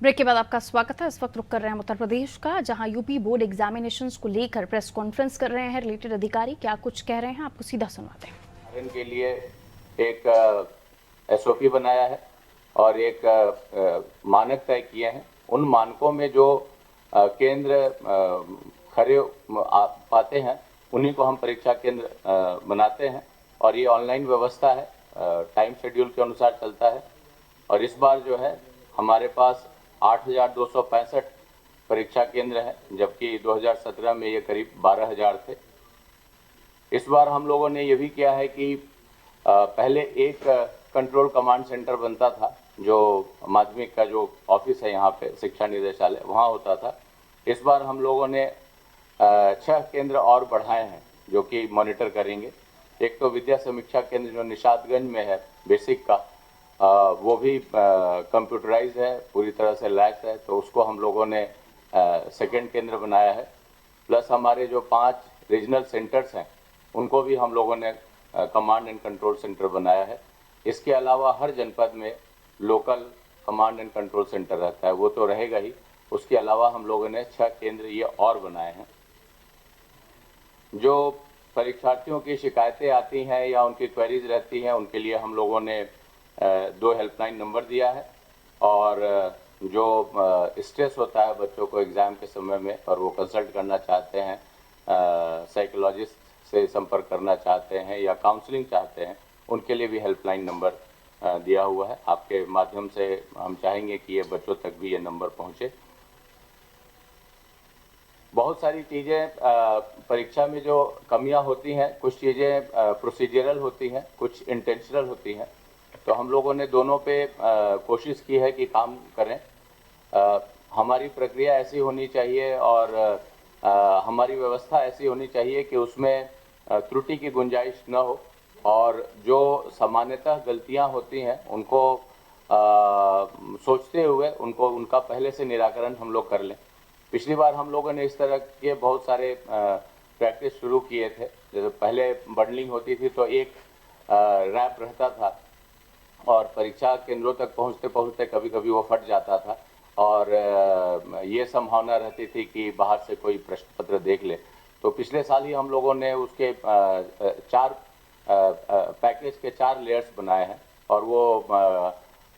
Break के बाद आपका स्वागत है। इस वक्त रुक कर रहे हैं उत्तर प्रदेश का, जहां यूपी बोर्ड एग्जामिनेशंस को लेकर प्रेस कॉन्फ्रेंस कर रहे हैं रिलेटेड अधिकारी। क्या कुछ कह रहे हैं आपको सीधा सुनवाते हैं। के लिए एक एसओपी बनाया है और एक मानक तय किए हैं। उन मानकों में जो केंद्र खरे पाते हैं उन्हीं को हम परीक्षा केंद्र बनाते हैं और ये ऑनलाइन व्यवस्था है, टाइम शेड्यूल के अनुसार चलता है। और इस बार जो है हमारे पास 8,265 परीक्षा केंद्र हैं, जबकि 2017 में ये करीब 12,000 थे। इस बार हम लोगों ने ये भी किया है कि पहले एक कंट्रोल कमांड सेंटर बनता था, जो माध्यमिक का जो ऑफिस है यहाँ पे शिक्षा निदेशालय वहाँ होता था। इस बार हम लोगों ने 6 केंद्र और बढ़ाए हैं जो कि मॉनिटर करेंगे। एक तो विद्या समीक्षा केंद्र जो निशातगंज में है बेसिक का, वो भी कंप्यूटराइज है, पूरी तरह से लैस है, तो उसको हम लोगों ने सेकेंड केंद्र बनाया है। प्लस हमारे जो 5 रीजनल सेंटर्स हैं उनको भी हम लोगों ने कमांड एंड कंट्रोल सेंटर बनाया है। इसके अलावा हर जनपद में local command and control centre रहता है, वो तो रहेगा ही। उसके अलावा हम लोगों ने 6 केंद्र ये और बनाए हैं। जो परीक्षार्थियों की शिकायतें आती हैं या उनकी क्वेरीज रहती हैं, उनके लिए हम लोगों ने 2 हेल्पलाइन नंबर दिया है। और जो स्ट्रेस होता है बच्चों को एग्ज़ाम के समय में और वो कंसल्ट करना चाहते हैं, साइकोलॉजिस्ट से संपर्क करना चाहते हैं या काउंसलिंग चाहते हैं, उनके लिए भी हेल्पलाइन नंबर दिया हुआ है। आपके माध्यम से हम चाहेंगे कि ये बच्चों तक भी ये नंबर पहुँचे। बहुत सारी चीज़ें परीक्षा में जो कमियां होती हैं, कुछ चीज़ें प्रोसीजरल होती हैं, कुछ इंटेंशनल होती हैं, तो हम लोगों ने दोनों पे कोशिश की है कि काम करें। हमारी प्रक्रिया ऐसी होनी चाहिए और हमारी व्यवस्था ऐसी होनी चाहिए कि उसमें त्रुटि की गुंजाइश न हो, और जो सामान्यतः गलतियां होती हैं उनको सोचते हुए उनका पहले से निराकरण हम लोग कर लें। पिछली बार हम लोगों ने इस तरह के बहुत सारे प्रैक्टिस शुरू किए थे। जैसे पहले बंडलिंग होती थी तो एक रैप रहता था और परीक्षा केंद्रों तक पहुंचते पहुंचते कभी कभी वो फट जाता था और ये संभावना रहती थी कि बाहर से कोई प्रश्न पत्र देख ले। तो पिछले साल ही हम लोगों ने उसके 4 पैकेज के 4 लेयर्स बनाए हैं और वो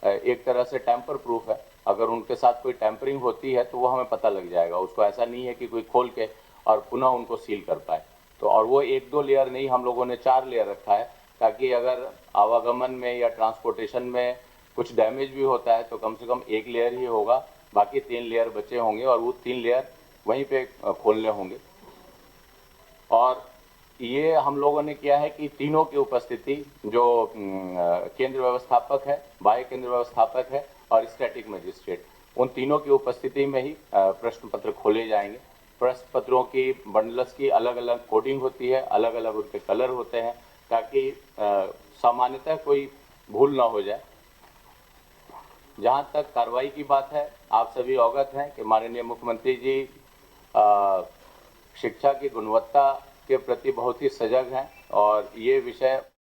एक तरह से टैंपर प्रूफ है। अगर उनके साथ कोई टैंपरिंग होती है तो वो हमें पता लग जाएगा। उसको ऐसा नहीं है कि कोई खोल के और पुनः उनको सील कर पाए। तो और वो 1-2 लेयर नहीं, हम लोगों ने 4 लेयर रखा है, ताकि अगर आवागमन में या ट्रांसपोर्टेशन में कुछ डैमेज भी होता है तो कम से कम 1 लेयर ही होगा, बाकी 3 लेयर बचे होंगे और वो 3 लेयर वहीं पे खोलने होंगे। और ये हम लोगों ने किया है कि तीनों की उपस्थिति, जो केंद्र व्यवस्थापक है, बाह्य केंद्र व्यवस्थापक है और स्टैटिक मजिस्ट्रेट, उन तीनों की उपस्थिति में ही प्रश्न पत्र खोले जाएंगे। प्रश्न पत्रों की बंडल्स की अलग अलग कोडिंग होती है, अलग अलग उनके कलर होते हैं, ताकि सामान्यतः कोई भूल ना हो जाए। जहां तक कार्रवाई की बात है, आप सभी अवगत हैं कि माननीय मुख्यमंत्री जी शिक्षा की गुणवत्ता के प्रति बहुत ही सजग हैं और ये विषय